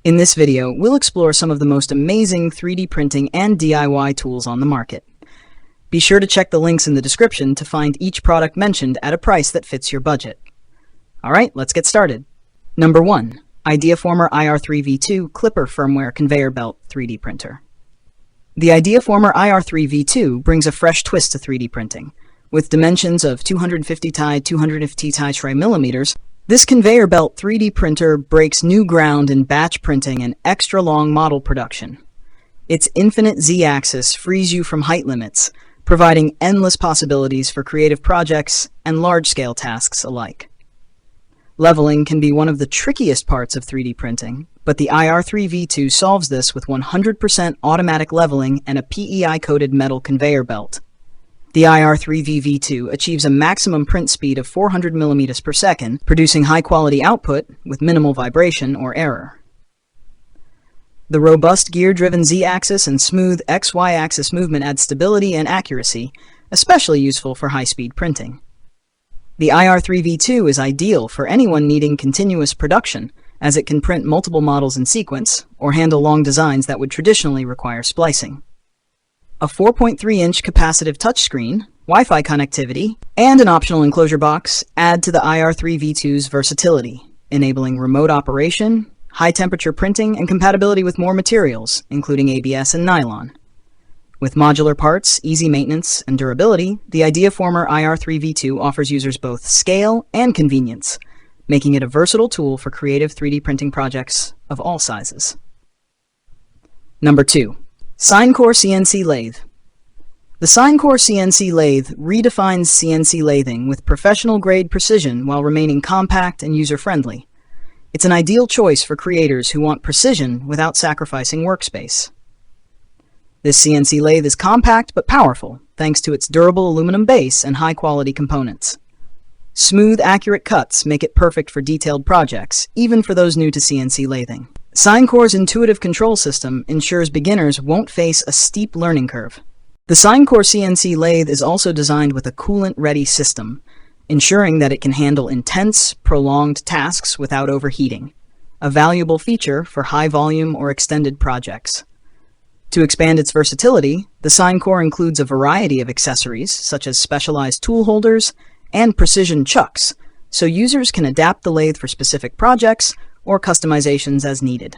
In this video, we'll explore some of the most amazing 3D printing and DIY tools on the market. Be sure to check the links in the description to find each product mentioned at a price that fits your budget. Alright, let's get started. Number 1. IdeaFormer IR3 V2 Clipper Firmware Conveyor Belt 3D Printer. The IdeaFormer IR3 V2 brings a fresh twist to 3D printing. With dimensions of 250 x 250 x 3 millimeters, this conveyor belt 3D printer breaks new ground in batch printing and extra-long model production. Its infinite Z-axis frees you from height limits, providing endless possibilities for creative projects and large-scale tasks alike. Leveling can be one of the trickiest parts of 3D printing, but the IR3 V2 solves this with 100% automatic leveling and a PEI-coated metal conveyor belt. The IR3 V2 achieves a maximum print speed of 400 millimeters per second, producing high-quality output with minimal vibration or error. The robust gear-driven Z-axis and smooth X-Y-axis movement add stability and accuracy, especially useful for high-speed printing. The IR3 V2 is ideal for anyone needing continuous production, as it can print multiple models in sequence or handle long designs that would traditionally require splicing. A 4.3-inch capacitive touchscreen, Wi-Fi connectivity, and an optional enclosure box add to the IR3 V2's versatility, enabling remote operation, high-temperature printing, and compatibility with more materials, including ABS and nylon. With modular parts, easy maintenance, and durability, the IdeaFormer IR3 V2 offers users both scale and convenience, making it a versatile tool for creative 3D printing projects of all sizes. Number 2. Sinecore CNC Lathe. The Sinecore CNC Lathe redefines CNC lathing with professional-grade precision while remaining compact and user-friendly. It's an ideal choice for creators who want precision without sacrificing workspace. This CNC lathe is compact but powerful, thanks to its durable aluminum base and high-quality components. Smooth, accurate cuts make it perfect for detailed projects, even for those new to CNC lathing. Sinecore's intuitive control system ensures beginners won't face a steep learning curve. The Sinecore CNC Lathe is also designed with a coolant-ready system, ensuring that it can handle intense, prolonged tasks without overheating, a valuable feature for high-volume or extended projects. To expand its versatility, the Sinecore includes a variety of accessories, such as specialized tool holders and precision chucks, so users can adapt the lathe for specific projects or customizations as needed.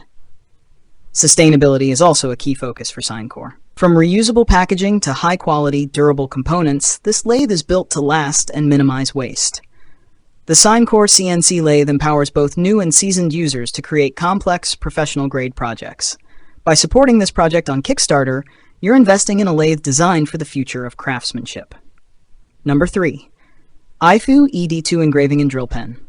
Sustainability is also a key focus for Sinecore. From reusable packaging to high-quality, durable components, this lathe is built to last and minimize waste. The Sinecore CNC Lathe empowers both new and seasoned users to create complex, professional-grade projects. By supporting this project on Kickstarter, you're investing in a lathe designed for the future of craftsmanship. Number 3. IFU ED2 Engraving and Drill Pen.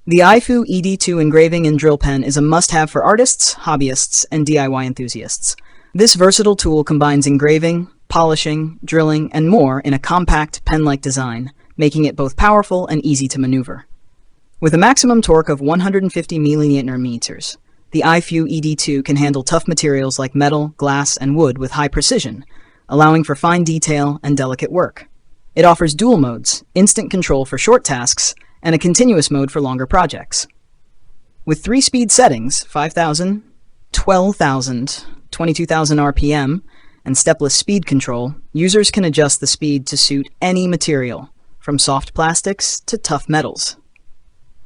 The IFU ED2 Engraving and Drill Pen is a must-have for artists, hobbyists, and DIY enthusiasts. This versatile tool combines engraving, polishing, drilling, and more in a compact, pen-like design, making it both powerful and easy to maneuver. With a maximum torque of 150 millimeters, the IFU ED2 can handle tough materials like metal, glass, and wood with high precision, allowing for fine detail and delicate work. It offers dual modes, instant control for short tasks, and a continuous mode for longer projects. With 3 speed settings, 5,000, 12,000, 22,000 RPM, and stepless speed control, users can adjust the speed to suit any material, from soft plastics to tough metals.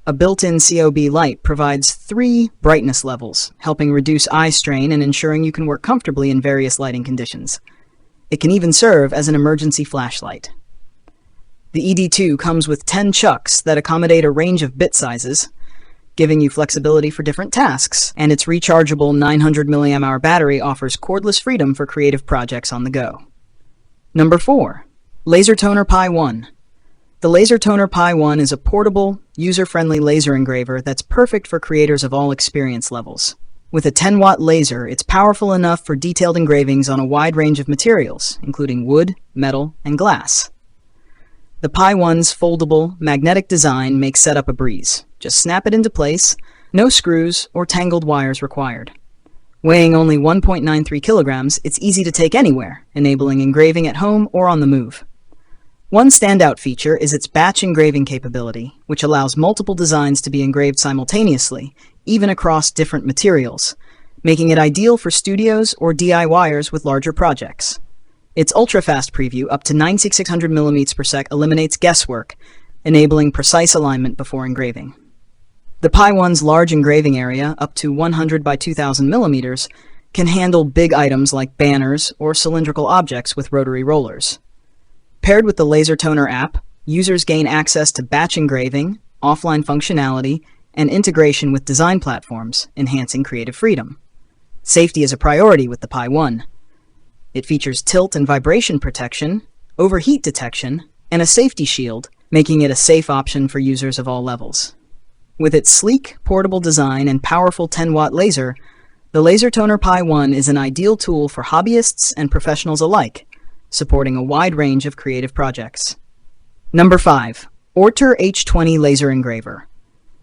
A built-in COB light provides 3 brightness levels, helping reduce eye strain and ensuring you can work comfortably in various lighting conditions. It can even serve as an emergency flashlight. The ED2 comes with 10 chucks that accommodate a range of bit sizes, giving you flexibility for different tasks, and its rechargeable 900 mAh battery offers cordless freedom for creative projects on the go. Number 4. LaserTonor Pi 1. The LaserTonor Pi 1 is a portable, user-friendly laser engraver that's perfect for creators of all experience levels. With a 10-watt laser, it's powerful enough for detailed engravings on a wide range of materials, including wood, metal, and glass. The Pi 1's foldable, magnetic design makes setup a breeze. Just snap it into place, no screws or tangled wires required. Weighing only 1.93 kilograms, it's easy to take anywhere, enabling engraving at home or on the move. One standout feature is its batch engraving capability, which allows multiple designs to be engraved simultaneously, even across different materials, making it ideal for studios or DIYers with larger projects. Its ultra-fast preview, up to 9600 mm per sec, eliminates guesswork, enabling precise alignment before engraving. The Pi 1's large engraving area, up to 100 by 2000 mm, can handle big items like banners or cylindrical objects with rotary rollers. Paired with the LaserTonor app, users gain access to batch engraving, offline functionality, and integration with design platforms, enhancing creative freedom. Safety is a priority with the Pi 1. It features tilt and vibration protection, overheat detection, and a safety shield, making it a safe option for users of all levels. With its sleek, portable design and powerful 10-watt laser, the LaserTonor Pi 1 is an ideal tool for hobbyists and professionals alike, supporting a wide range of creative projects. Number 5. Ortur H20 Laser Engraver.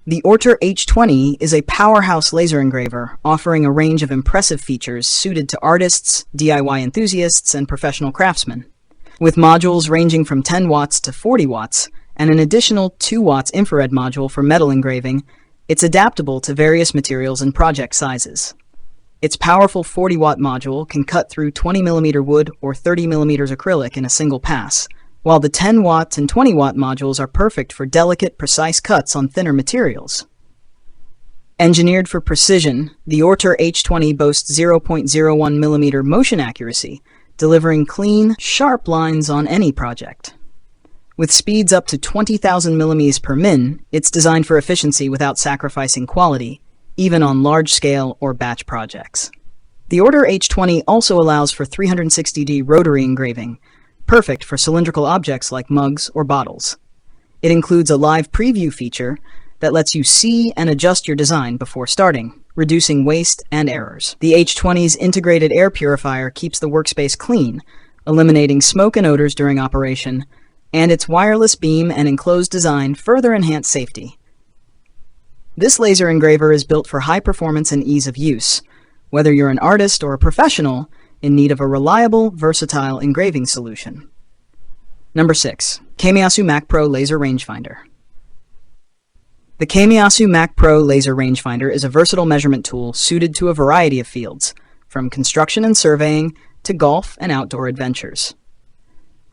The Ortur H20 is a powerhouse laser engraver, offering a range of impressive features suited to artists, DIY enthusiasts, and professional craftsmen. With modules ranging from 10 watts to 40 watts, and an additional 2 watts infrared module for metal engraving, it's adaptable to various materials and project sizes. Its powerful 40-watt module can cut through 20mm wood or 30mm acrylic in a single pass, while the 10-watt and 20-watt modules are perfect for delicate, precise cuts on thinner materials. Engineered for precision, the Ortur H20 boasts 0.01mm motion accuracy, delivering clean, sharp lines on any project. With speeds up to 20,000 mm per min, it's designed for efficiency without sacrificing quality, even on large-scale or batch projects. The Ortur H20 also allows for 360D rotary engraving, perfect for cylindrical objects like mugs or bottles. It includes a live preview feature that lets you see and adjust your design before starting, reducing waste and errors. The H20's integrated air purifier keeps the workspace clean, eliminating smoke and odors during operation, and its wireless beam and enclosed design further enhance safety. This laser engraver is built for high performance and ease of use, whether you're an artist or a professional in need of a reliable, versatile engraving solution. Number 6. Kaemeasu MAC Pro Laser Rangefinder. The Kaemeasu MAC Pro Laser Rangefinder is a versatile measurement tool suited to a variety of fields, from construction and surveying to golf and outdoor adventures.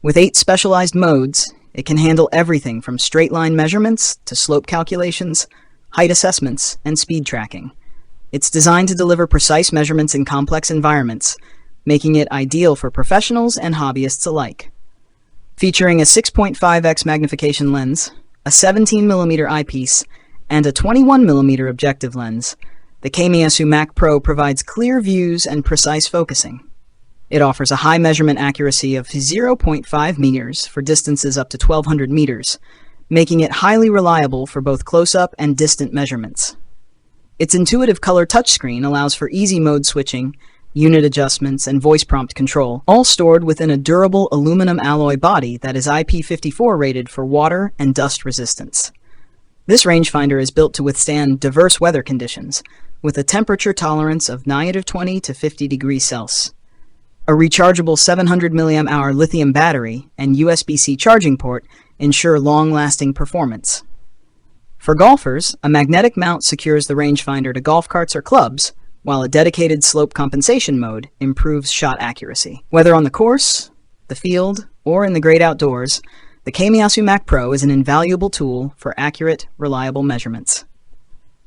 With 8 specialized modes, it can handle everything from straight-line measurements to slope calculations, height assessments, and speed tracking. It's designed to deliver precise measurements in complex environments, making it ideal for professionals and hobbyists alike. Featuring a 6.5x magnification lens, a 17mm eyepiece, and a 21mm objective lens, the Kaemeasu MAC Pro provides clear views and precise focusing. It offers a high measurement accuracy of 0.5 meters for distances up to 1,200 meters, making it highly reliable for both close-up and distant measurements. Its intuitive color touchscreen allows for easy mode switching, unit adjustments, and voice prompt control, all stored within a durable aluminum alloy body that is IP54 rated for water and dust resistance. This rangefinder is built to withstand diverse weather conditions, with a temperature tolerance of -20 to 50 degrees Celsius. A rechargeable 700 mAh lithium battery and USB-C charging port ensure long-lasting performance. For golfers, a magnetic mount secures the rangefinder to golf carts or clubs, while a dedicated slope compensation mode improves shot accuracy. Whether on the course, the field, or in the great outdoors, the Kaemeasu MAC Pro is an invaluable tool for accurate, reliable measurements.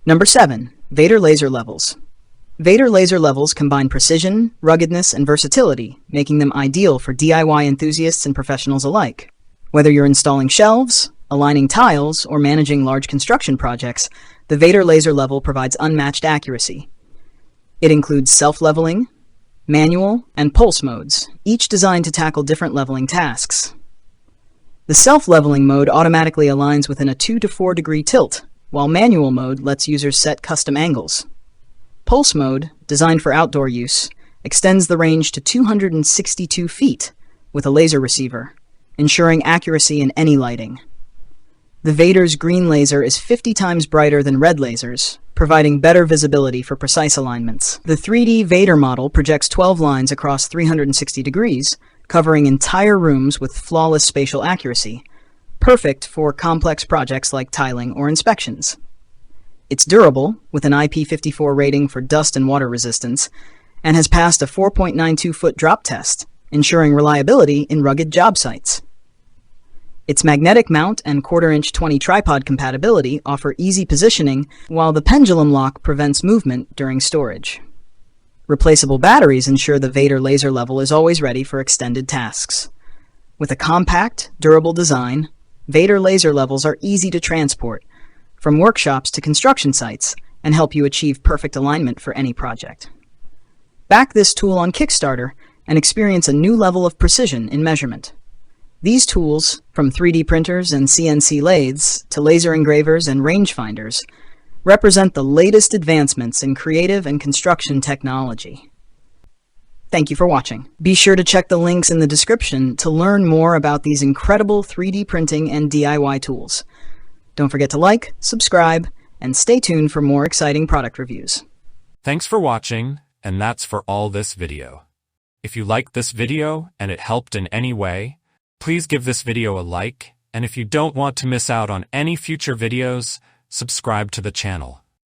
Number 7. VADER Laser Levels. VADER laser levels combine precision, ruggedness, and versatility, making them ideal for DIY enthusiasts and professionals alike. Whether you're installing shelves, aligning tiles, or managing large construction projects, the VADER laser level provides unmatched accuracy. It includes self-leveling, manual, and pulse modes, each designed to tackle different leveling tasks. The self-leveling mode automatically aligns within a 2 to 4 degree tilt, while manual mode lets users set custom angles. Pulse mode, designed for outdoor use, extends the range to 262 feet with a laser receiver, ensuring accuracy in any lighting. The VADER's green laser is 50 times brighter than red lasers, providing better visibility for precise alignments. The 3D VADER model projects 12 lines across 360 degrees, covering entire rooms with flawless spatial accuracy, perfect for complex projects like tiling or inspections. It's durable, with an IP54 rating for dust and water resistance, and has passed a 4.92-foot drop test, ensuring reliability in rugged job sites. Its magnetic mount and 1/4" 20 tripod compatibility offer easy positioning, while the pendulum lock prevents movement during storage. Replaceable batteries ensure the VADER laser level is always ready for extended tasks. With a compact, durable design, VADER laser levels are easy to transport, from workshops to construction sites, and help you achieve perfect alignment for any project. Back this tool on Kickstarter and experience a new level of precision in measurement. These tools, from 3D printers and CNC lathes to laser engravers and rangefinders, represent the latest advancements in creative and construction technology. Thank you for watching. Be sure to check the links in the description to learn more about these incredible 3D printing and DIY tools. Don't forget to like, subscribe, and stay tuned for more exciting product reviews. Thanks for watching, and that's for all this video. If you liked this video and it helped in any way, please give this video a like, and if you don't want to miss out on any future videos, subscribe to the channel.